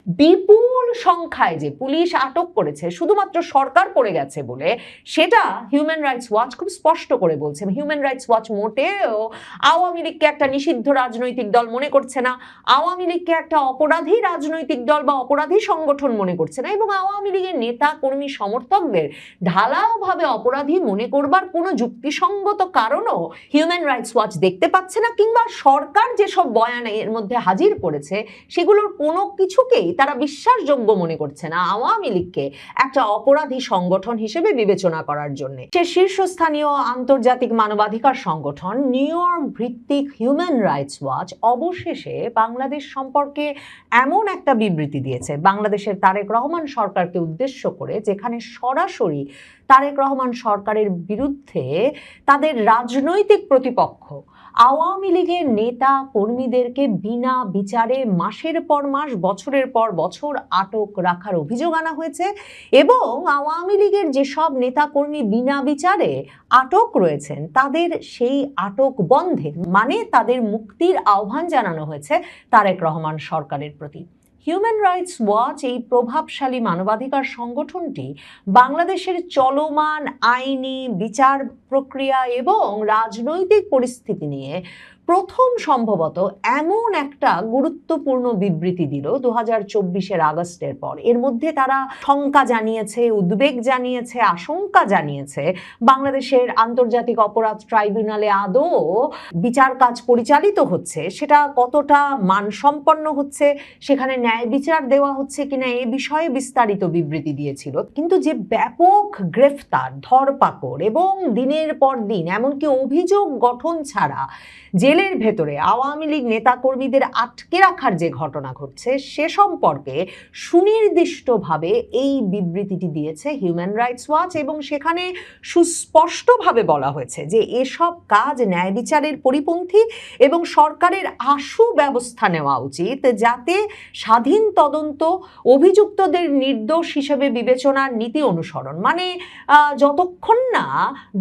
বিপুল সংখ্যায় যে পুলিশ আটক করেছে শুধুমাত্র সরকার পড়ে গেছে বলে, সেটা হিউম্যান রাইটস ওয়াচ খুব স্পষ্ট করে বলছে। হিউম্যান রাইটস ওয়াচ মোটেও আওয়ামী লীগকে একটা নিষিদ্ধ রাজনৈতিক দল মনে করছে না, আওয়ামী লীগকে একটা অপরাধী রাজনৈতিক দল বা অপরাধী সংগঠন মনে করছে না, এবং আওয়ামী লীগের নেতা কর্মী সমর্থকদের ঢালাওভাবে অপরাধী মনে করবার কোনো যুক্তিসঙ্গত কারণও হিউম্যান রাইটস ওয়াচ দেখতে পাচ্ছে না, কিংবা সরকার যেসব বয়ান এর মধ্যে হাজির করেছে সেগুলোর কোনো কিছুকেই তারা বিশ্বাসযোগ্য মনে করছে না আওয়ামী লীগকে একটা অপরাধী সংগঠন হিসেবে বিবেচনা করার জন্য। সে শীর্ষস্থানীয় আন্তর্জাতিক মানবাধিকার সংগঠন নিউ ইয়র্ক ভিত্তিক হিউম্যান রাইটস ওয়াচ অবশেষে বাংলাদেশ সম্পর্কে এমন একটা বিবৃতি দিয়েছে বাংলাদেশের তারেক রহমান সরকারকে উদ্দেশ্য করে, যেখানে সরাসরি তারেক রহমান সরকারের বিরুদ্ধে তাদের রাজনৈতিক প্রতিপক্ষ আওয়ামী লীগের নেতা কর্মীদেরকে বিনা বিচারে মাসের পর মাস বছরের পর বছর আটক রাখার অভিযোগ আনা হয়েছে, এবং আওয়ামী লীগের যেসব নেতা কর্মী বিনা বিচারে আটক রয়েছেন তাদের সেই আটক বন্ধে, মানে তাদের মুক্তির আহ্বান জানানো হয়েছে তারেক রহমান সরকারের প্রতি। হিউম্যান রাইটস ওয়াচ, এই প্রভাবশালী মানবাধিকার সংগঠনটি বাংলাদেশের চলমান আইনি বিচার প্রক্রিয়া এবং রাজনৈতিক পরিস্থিতি নিয়ে প্রথম সম্ভবত এমন একটা গুরুত্বপূর্ণ বিবৃতি দিল 2024 আগস্টের পর। এর মধ্যে তারা শঙ্কা জানিয়েছে, উদ্বেগ জানিয়েছে, আশঙ্কা জানিয়েছে বাংলাদেশের আন্তর্জাতিক অপরাধ ট্রাইব্যুনালে আদৌ বিচার কাজ পরিচালিত হচ্ছে, সেটা কতটা মানসম্পন্ন হচ্ছে, সেখানে ন্যায় বিচার দেওয়া হচ্ছে কিনা এ বিষয়ে বিস্তারিত বিবৃতি দিয়েছিল। কিন্তু যে ব্যাপক গ্রেফতার, ধরপাকড় এবং দিনের পর দিন এমনকি অভিযোগ গঠন ছাড়া জেলের ভেতরে আওয়ামী লীগ নেতাকর্মীদের আটকে রাখার যে ঘটনা ঘটছে সে সম্পর্কে সুনির্দিষ্টভাবে এই বিবৃতিটি দিয়েছে হিউম্যান রাইটস ওয়াচ, এবং সেখানে সুস্পষ্টভাবে বলা হয়েছে যে এসব কাজ ন্যায় বিচারের পরিপন্থী এবং সরকারের আশু ব্যবস্থা নেওয়া উচিত যাতে স্বাধীন তদন্ত, অভিযুক্তদের নির্দোষ হিসেবে বিবেচনার নীতি অনুসরণ, মানে যতক্ষণ না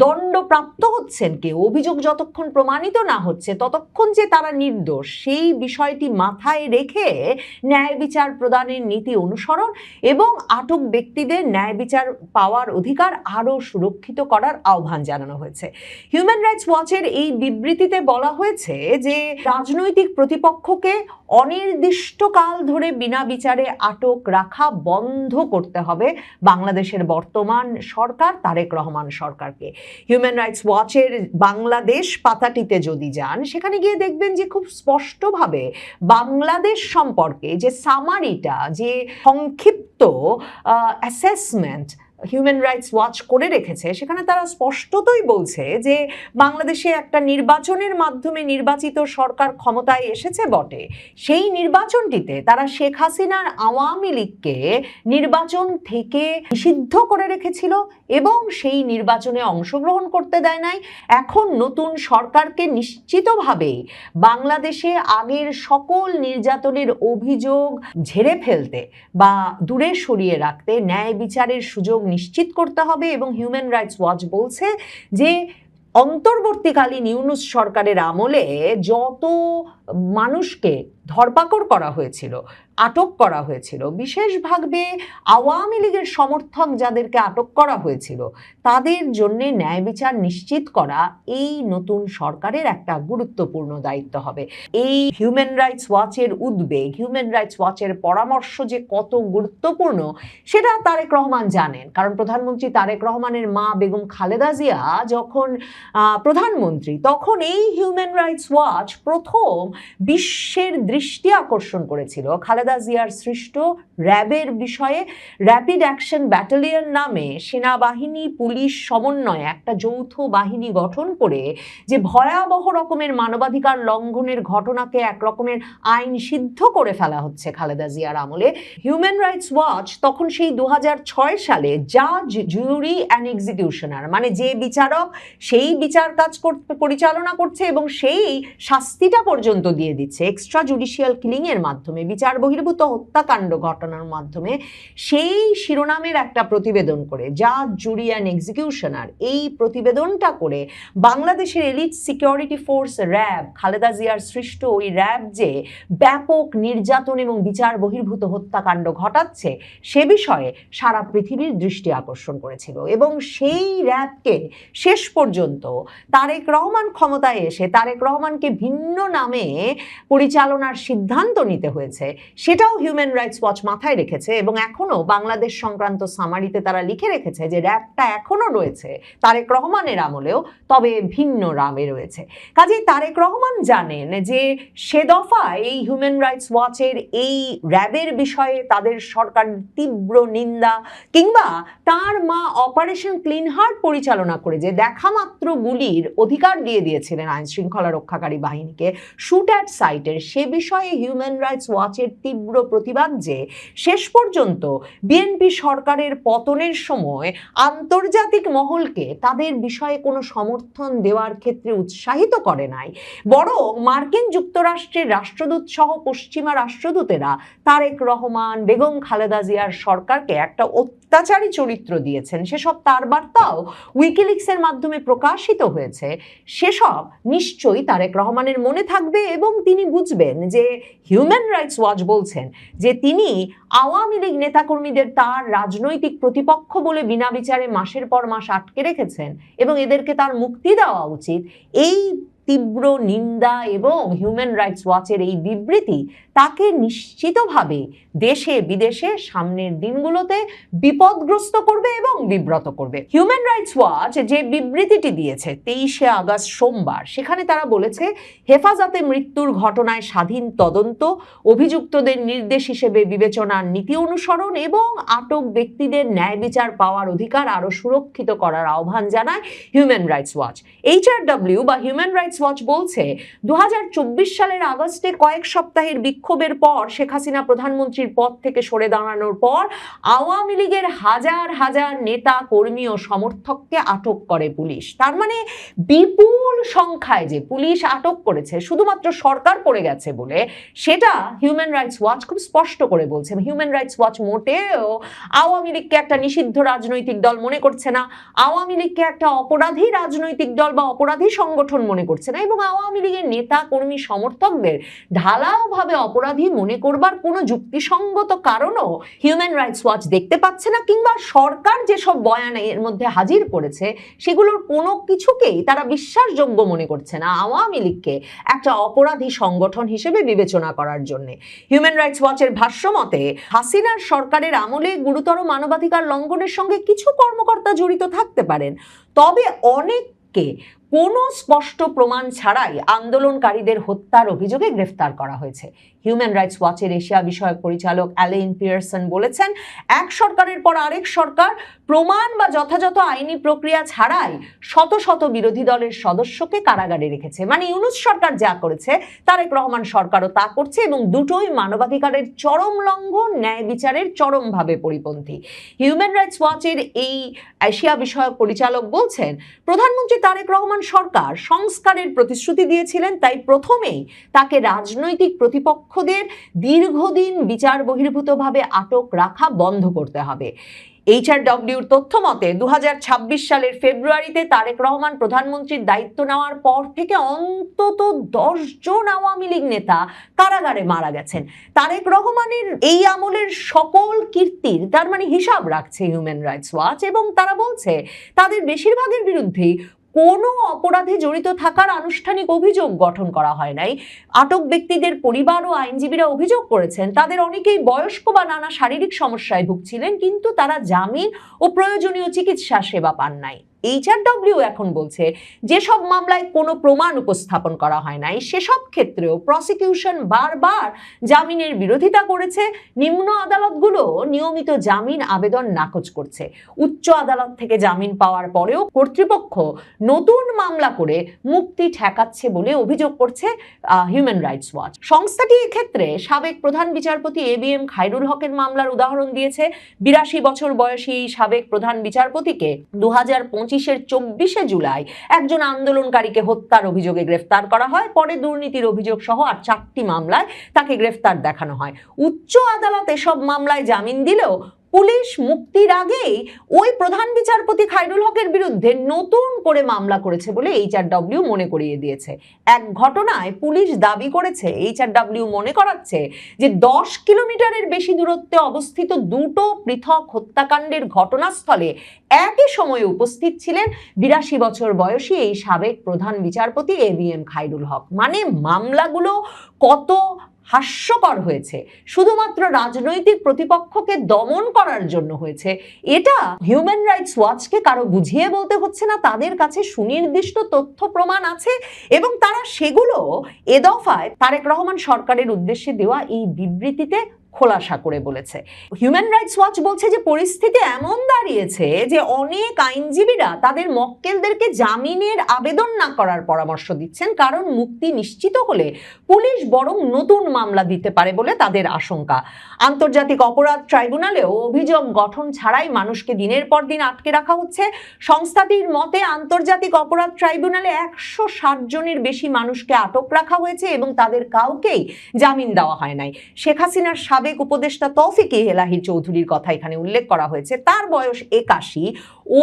দণ্ডপ্রাপ্ত হচ্ছেন কেউ, অভিযোগ যতক্ষণ প্রমাণিত না হচ্ছে ততক্ষণ যে তারা নির্দোষ, সেই বিষয়টি মাথায় রেখে ন্যায় বিচার প্রদানের নীতি অনুসরণ এবং আটক ব্যক্তিদের ন্যায় বিচার পাওয়ার অধিকার আরও সুরক্ষিত করার আহ্বান জানানো হয়েছে। হিউম্যান রাইটস ওয়াচের এই বিবৃতিতে বলা হয়েছে যে রাজনৈতিক প্রতিপক্ষকে অনির্দিষ্টকাল ধরে বিনা বিচারে আটক রাখা বন্ধ করতে হবে বাংলাদেশের বর্তমান সরকার, তারেক রহমান সরকারকে। হিউম্যান রাইটস ওয়াচের বাংলাদেশ পাতাটিতে যদি যান, সেখানে গিয়ে দেখবেন যে খুব স্পষ্টভাবে বাংলাদেশ সম্পর্কে যে সামারিটা, যে সংক্ষিপ্ত অ্যাসেসমেন্ট হিউম্যান রাইটস ওয়াচ করে রেখেছে, সেখানে তারা স্পষ্টতই বলছে যে বাংলাদেশে একটা নির্বাচনের মাধ্যমে নির্বাচিত সরকার ক্ষমতায় এসেছে বটে, সেই নির্বাচনটিতে তারা শেখ হাসিনার আওয়ামী লীগকে নির্বাচন থেকে নিষিদ্ধ করে রেখেছিল এবং সেই নির্বাচনে অংশগ্রহণ করতে দেয় নাই। এখন নতুন সরকারকে নিশ্চিতভাবেই বাংলাদেশে আগের সকল নির্যাতনের অভিযোগ ঝেড়ে ফেলতে বা দূরে সরিয়ে রাখতে ন্যায় বিচারের সুযোগ নিশ্চিত করতে হবে। এবং হিউম্যান রাইটস ওয়াচ বলছে যে অন্তর্বর্তীকালীন ইউনূস সরকারের আমলে যত মানুষকে ধরপাকড় করা হয়েছিল, আটক করা হয়েছিল, বিশেষভাবে আওয়ামী লীগের সমর্থক যাদেরকে আটক করা হয়েছিল, তাদের জন্য ন্যায় বিচার নিশ্চিত করা এই নতুন সরকারের একটা গুরুত্বপূর্ণ দায়িত্ব হবে। এই হিউম্যান রাইটস ওয়াচের উদ্বেগ, হিউম্যান রাইটস ওয়াচের পরামর্শ যে কত গুরুত্বপূর্ণ সেটা তারেক রহমান জানেন, কারণ প্রধানমন্ত্রী তারেক রহমানের মা বেগম খালেদা জিয়া যখন প্রধানমন্ত্রী, তখন এই হিউম্যান রাইটস ওয়াচ প্রথম বিশ্বের দৃষ্টি আকর্ষণ করেছিল খালেদা জিয়ার সৃষ্ট র্যাবের বিষয়ে। র্যাপিড অ্যাকশন ব্যাটালিয়ন নামে সেনাবাহিনী পুলিশ সমন্বয়ে একটা যৌথ বাহিনী গঠন করে যে ভয়াবহ রকমের মানবাধিকার লঙ্ঘনের ঘটনাকে এক রকমের আইন সিদ্ধ করে ফেলা হচ্ছে খালেদা জিয়ার আমলে, হিউম্যান রাইটস ওয়াচ তখন সেই 2006 সালে জাজ, জুরি অ্যান্ড এক্সিকিউশনার, মানে যে বিচারক সেই বিচার কাজ পরিচালনা করছে এবং সেই শাস্তিটা পর্যন্ত দিয়ে দিচ্ছে এক্সট্রা জুডিশিয়াল কিলিং এর মাধ্যমে, বিচার বহির্ভূত বহির্ভূত হত্যাকাণ্ড ঘটানোর মাধ্যমে সেই শিরোনামের একটা প্রতিবেদন করে, জাজ, জুরি অ্যান্ড এক্সিকিউশনার, এই প্রতিবেদনটা করে বাংলাদেশের elite security force RAB, Khaleda জিয়ার সৃষ্ট ওই র্যাব যে ব্যাপক নির্যাতন এবং বিচার বহির্ভূত হত্যাকাণ্ড ঘটাচ্ছে সে বিষয়ে সারা পৃথিবীর দৃষ্টি আকর্ষণ করেছিল। এবং সেই র্যাবকে শেষ পর্যন্ত তারেক রহমান ক্ষমতায় এসে তারেক রহমানকে ভিন্ন নামে পরিচালনার সিদ্ধান্ত নিতে হয়েছে, সেটাও হিউম্যান রাইটস ওয়াচ মাথায় রেখেছে। এবং এখনো বাংলাদেশ সংক্রান্ত সামারিতে তারা লিখে রেখেছে যে র্যাবটা এখনো রয়েছে তারেক রহমানের আমলেও, তবে ভিন্ন নামে রয়েছে। কাজেই তারেক রহমান জানেন যে সে দফায় এই হিউম্যান রাইটস ওয়াচের এই র্যাবের বিষয়ে তাদের সরকার তীব্র নিন্দা, কিংবা তার মা অপারেশন ক্লিন হার্ট পরিচালনা করে যে দেখা মাত্র গুলির অধিকার দিয়ে দিয়েছিলেন আইন শৃঙ্খলা রক্ষাকারী বাহিনীকে শুট অ্যাট সাইটের, সে বিষয়ে হিউম্যান রাইটস ওয়াচের তীব্র প্রতিবাদ যে শেষ পর্যন্ত বিএনপি সরকারের পতনের সময় আন্তর্জাতিক মহলকে তাদের বিষয়ে কোনো সমর্থন দেওয়ার ক্ষেত্রে উৎসাহিত করে নাই, বরং মার্কিন যুক্তরাষ্ট্রের রাষ্ট্রদূত সহ পশ্চিমা রাষ্ট্রদূতেরা তারেক রহমান, বেগম খালেদা জিয়ার সরকারকে একটা অত্যাচারী চরিত্র দিয়েছেন। সেসব তার বার্তাও উইকিলিক্সের মাধ্যমে প্রকাশিত হয়েছে। সেসব নিশ্চয়ই তারেক রহমানের মনে থাকবে এবং তিনি বুঝবেন যে হিউম্যান রাইটস ওয়াচ বলছেন যে তিনি আওয়ামী লীগ নেতাকর্মীদের তার রাজনৈতিক প্রতিপক্ষ বলে বিনা বিচারে মাসের পর মাস আটকে রেখেছেন এবং এদেরকে তার মুক্তি দেওয়া উচিত। এই তীব্র নিন্দা এবং হিউম্যান রাইটস ওয়াচের এই বিবৃতি তাকে নিশ্চিতভাবে দেশে বিদেশে সামনের দিনগুলোতে বিপদগ্রস্ত করবে এবং বিব্রত করবে। হিউম্যান রাইটস ওয়াচ যে বিবৃতিটি দিয়েছে 23শে আগস্ট সোমবার, সেখানে তারা বলেছে হেফাজতে মৃত্যুর ঘটনায় স্বাধীন তদন্ত, অভিযুক্তদের নির্দেশ হিসেবে বিবেচনার নীতি অনুসরণ এবং আটক ব্যক্তিদের ন্যায় বিচার পাওয়ার অধিকার আরো সুরক্ষিত করার আহ্বান জানায় হিউম্যান রাইটস ওয়াচ। HRW বা হিউম্যান রাইটস ওয়াচ বলছে 2024 সালের আগস্টে কয়েক সপ্তাহের বিক্ষোভের পর শেখ হাসিনা প্রধানমন্ত্রীর পদ থেকে সরে দাঁড়ানোর পর আওয়ামী লীগের হাজার হাজার নেতা কর্মী ও সমর্থককে আটক করে পুলিশ। তার মানে বিপুল সংখ্যায় যে পুলিশ আটক করেছে শুধুমাত্র সরকার পড়ে গেছে বলে, সেটা হিউম্যান রাইটস ওয়াচ খুব স্পষ্ট করে বলছে। হিউম্যান রাইটস ওয়াচ মোটেও আওয়ামী লীগকে একটা নিষিদ্ধ রাজনৈতিক দল মনে করছে না, আওয়ামী লীগকে একটা অপরাধী রাজনৈতিক দল বা অপরাধী সংগঠন মনে করছে না, এবং আওয়ামী লীগের নেতা কর্মী সমর্থকদের ঢালাওভাবে অপরাধী মনে করবার কোনো যুক্তিসঙ্গত কারণও হিউম্যান রাইটস ওয়াচ দেখতে পাচ্ছে না, কিংবা সরকার যেসব বয়ান এর মধ্যে হাজির করেছে সেগুলোর কোনো কিছুকেই তারা বিশ্বাসযোগ্য মনে করছে না আওয়ামী লীগকে একটা অপরাধী সংগঠন হিসেবে বিবেচনা করার জন্য। হিউম্যান রাইটস ওয়াচের ভাষ্য মতে হাসিনার সরকারের আমলে গুরুতর মানবাধিকার লঙ্ঘনের সঙ্গে কিছু কর্মকর্তা জড়িত থাকতে পারেন, তবে অনেককে কোনো স্পষ্ট প্রমাণ ছাড়াই আন্দোলনকারীদের হত্যার অভিযোগে গ্রেফতার করা হয়েছে। হিউম্যান রাইটস ওয়াচের এশিয়া বিষয়ক পরিচালক অ্যালেন পিয়ারসন বলেছেন, এক সরকারের পর আরেক সরকার প্রমাণ বা যথাযথ আইনি প্রক্রিয়া ছাড়াই শত শত বিরোধী দলের সদস্যকে কারাগারে রেখেছে। মানে ইউনূস সরকার যা করেছে তারেক রহমান সরকারও তা করছে, এবং দুটোই মানবাধিকারের চরম লঙ্ঘন, ন্যায় বিচারের চরমভাবে পরিপন্থী। হিউম্যান রাইটস ওয়াচের এই এশিয়া বিষয়ক পরিচালক বলছেন, প্রধানমন্ত্রী তারেক রহমান সরকার সংস্কারের প্রতিশ্রুতি দিয়েছিলেন, তাই প্রথমেই তাকে রাজনৈতিক প্রতিপক্ষদের দীর্ঘদিন বিচার বহির্ভূতভাবে আটক রাখা বন্ধ করতে হবে। HRWর তথ্য মতে 2026 সালের ফেব্রুয়ারিতে তারেক রহমান প্রধানমন্ত্রীর দায়িত্ব নেওয়ার পর থেকে অন্তত 10 জন আওয়ামী লীগ নেতা কারাগারে মারা গেছেন। তারেক রহমানের এই আমলের সকল কীর্তির তার মানে হিসাব রাখছে হিউম্যান রাইটস ওয়াচ, এবং তারা বলছে তাদের বেশিরভাগের বিরুদ্ধেই কোনো অপরাধে জড়িত থাকার আনুষ্ঠানিক অভিযোগ গঠন করা হয় নাই। আটক ব্যক্তিদের পরিবার ও আইনজীবীরা অভিযোগ করেছেন তাদের অনেকেই বয়স্ক বা নানা শারীরিক সমস্যায় ভুগছিলেন, কিন্তু তারা জামিন ও প্রয়োজনীয় চিকিৎসা সেবা পান নাই। HRW এখন বলছে যেসব মামলায় কোনো প্রমাণ উপস্থাপন করা হয় নাই সেসব ক্ষেত্রেও প্রসিকিউশন বারবার জামিনের বিরোধিতা করেছে। নিম্ন আদালতগুলো নিয়মিত জামিন আবেদন নাকচ করছে। উচ্চ আদালত থেকে জামিন পাওয়ার পরেও কর্তৃপক্ষ নতুন মামলা করে মুক্তি ঠেকাচ্ছে বলে অভিযোগ করছে হিউম্যান রাইটস ওয়াচ। সংস্থাটি এক্ষেত্রে সাবেক প্রধান বিচারপতি ABM খায়রুল হকের মামলার উদাহরণ দিয়েছে। 82 বছর বয়সী সাবেক প্রধান বিচারপতিকে 2025 2025-এর 24শে জুলাই একজন আন্দোলনকারীকে হত্যার অভিযোগে গ্রেফতার করা হয়। পরে দুর্নীতির অভিযোগ সহ আর 4টি মামলায় তাকে গ্রেফতার দেখানো হয়। উচ্চ আদালত এসব মামলায় জামিন দিলেও পুলিশ মুক্তির আগেই ওই প্রধান বিচারপতি খায়রুল হকের বিরুদ্ধে নতুন করে মামলা করেছে বলে এইচআরডব্লিউ মনে করিয়ে দিয়েছে। এক ঘটনায় পুলিশ দাবি করেছে, এইচআরডব্লিউ মনে করাচ্ছে যে 10 কিলোমিটারের বেশি দূরত্বে অবস্থিত দুটো পৃথক হত্যাকাণ্ডের ঘটনাস্থলে একই সময়ে উপস্থিত ছিলেন 82 বছর বয়সী এই সাবেক প্রধান বিচারপতি এবিএম খায়রুল হক। মানে মামলাগুলো কত হাস্যকর হয়েছে, শুধুমাত্র রাজনৈতিক প্রতিপক্ষকে দমন করার জন্য হয়েছে। এটা হিউম্যান রাইটস ওয়াচকে কারো বুঝিয়ে বলতে হচ্ছে না, তাদের কাছে সুনির্দিষ্ট তথ্য প্রমাণ আছে এবং তারা সেগুলো এ দফায় তারেক রহমান সরকারের উদ্দেশ্যে দেওয়া এই বিবৃতিতে খোলাসা করে বলেছে। হিউম্যান রাইটস ওয়াচ বলছে যে পরিস্থিতি এমন দাঁড়িয়েছে যে অনেক আইনজীবীরা তাদের মক্কেলদেরকে জামিনের আবেদন না করার পরামর্শ দিচ্ছেন, কারণ মুক্তি নিশ্চিত হলে পুলিশ বরং নতুন মামলা দিতে পারে বলে তাদের আশঙ্কা। আন্তর্জাতিক অপরাধ ট্রাইব্যুনালেও অভিযোগ গঠন ছাড়াই মানুষকে দিনের পর দিন আটকে রাখা হচ্ছে। সংস্থাটির মতে আন্তর্জাতিক অপরাধ ট্রাইব্যুনালে 160 জনের বেশি মানুষকে আটক রাখা হয়েছে এবং তাদের কাউকেই জামিন দেওয়া হয় নাই। শেখ হাসিনার সাবেক উপদেষ্টা তৌফিক এলাহী চৌধুরীর কথা এখানে উল্লেখ করা হয়েছে। তার বয়স 81,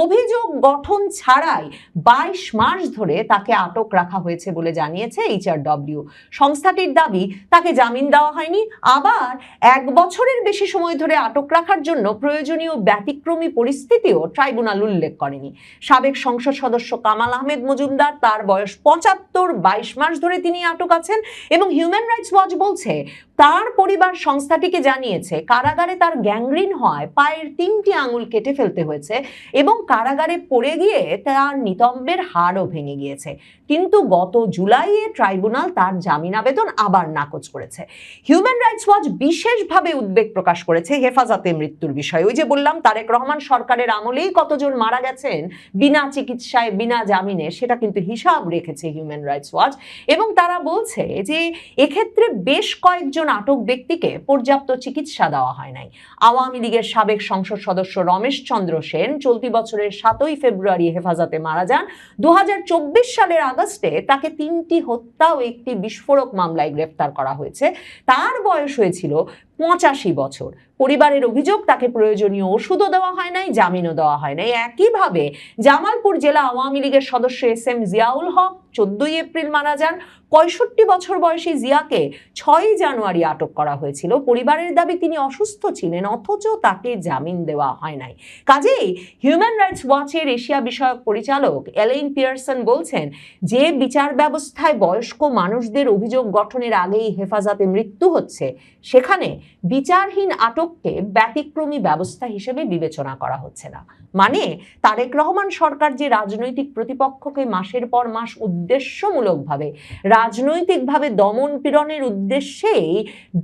অভিযোগ গঠন ছাড়াই 22 মাস ধরে তাকে আটক রাখা হয়েছে বলে জানিয়েছে এইচআরডব্লিউ। সংস্থাটির দাবি তাকে জামিন দেওয়া হয়নি, আবার 1 বছরের বেশি সময় ধরে আটক রাখার জন্য প্রয়োজনীয় ব্যতিক্রমী পরিস্থিতিও ট্রাইব্যুনাল উল্লেখ করেনি। সাবেক সংসদ সদস্য কামাল আহমেদ মজুমদার, তার বয়স 75, 22 মাস ধরে তিনি আটক আছেন এবং হিউম্যান রাইটস ওয়াচ বলছে তার পরিবার সংস্থাটিকে জানিয়েছে কারাগারে তার গ্যাংগ্রিন হওয়ায় পায়ের 3টি আঙুল কেটে ফেলতে হয়েছে এবং কারাগারে পড়ে গিয়ে তার নিতম্বের হাড়ও ভেঙে গিয়েছে। কিন্তু গত জুলাইয়ে ট্রাইব্যুনাল তার জামিন আবেদন আবার নাকচ করেছে। হিউম্যান রাইটস ওয়াচ বিশেষভাবে উদ্বেগ প্রকাশ করেছে হেফাজতে মৃত্যুর বিষয়ে। ওই যে বললাম তারেক রহমান সরকারের আমলেই কতজন মারা গেছেন বিনা চিকিৎসায় বিনা জামিনে, সেটা কিন্তু হিসাব রেখেছে হিউম্যান রাইটস ওয়াচ এবং তারা বলছে যে এক্ষেত্রে বেশ কয়েকজন আটক ব্যক্তিকে পর্যাপ্ত চিকিৎসা দেওয়া হয় নাই। আওয়ামী লীগের সাবেক সংসদ সদস্য রমেশ চন্দ্র সেন চলতি বছরের 7ই ফেব্রুয়ারি হেফাজতে মারা যান। 2024 সালের আগস্টে তাকে 3টি হত্যা ও 1টি বিস্ফোরক মামলায় গ্রেফতার করা হয়েছে। তার বয়স হয়েছিল 85 বছর। পরিবারের অভিযোগ তাকে প্রয়োজনীয় ওষুধও দেওয়া হয় নাই, জামিনও দেওয়া হয় নাই। একইভাবে জামালপুর জেলা আওয়ামী লীগের সদস্য এস.এম. জিয়াউল হক 14ই এপ্রিল মারা যান। 65 বছর বয়সী জিয়াকে 6ই জানুয়ারি আটক করা হয়েছিল। পরিবারের দাবি তিনি অসুস্থ ছিলেন, অথচ তাকে জামিন দেওয়া হয় নাই। কাজেই হিউম্যান রাইটস ওয়াচের এশিয়া বিষয়ক পরিচালক এলেইন পিয়ারসন বলছেন যে বিচার ব্যবস্থায় বয়স্ক মানুষদের অভিযোগ গঠনের আগেই হেফাজতে মৃত্যু হচ্ছে, সেখানে বিচারহীন আটককে ব্যতিক্রমী ব্যবস্থা হিসেবে বিবেচনা করা হচ্ছে না। মানে তারেক রহমান সরকার যে রাজনৈতিক প্রতিপক্ষকে মাসের পর মাস উদ্দেশ্যমূলকভাবে রাজনৈতিকভাবে দমন পীড়নের উদ্দেশ্যেই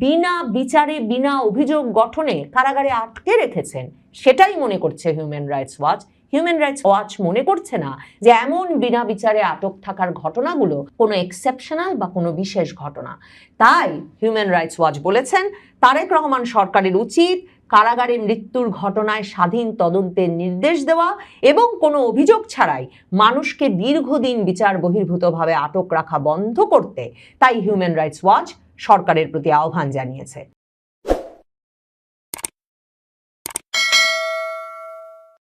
বিনা বিচারে বিনা অভিযোগ গঠনে কারাগারে আটকে রেখেছেন, সেটাই মনে করছে human rights watch. Human rights watch মনে করছে না যে এমন বিনা বিচারে আটক থাকার ঘটনাগুলো কোনো এক্সেপশনাল বা কোনো বিশেষ ঘটনা। তাই হিউম্যান রাইটস ওয়াচ বলেছেন তারেক রহমান সরকারের উচিত কারাগারে মৃত্যুর ঘটনায় স্বাধীন তদন্তের নির্দেশ দেওয়া এবং কোনো অভিযোগ ছাড়াই মানুষকে দীর্ঘদিন বিচার বহির্ভূতভাবে আটক রাখা বন্ধ করতে। তাই হিউম্যান রাইটস ওয়াচ সরকারের প্রতি আহ্বান জানিয়েছে।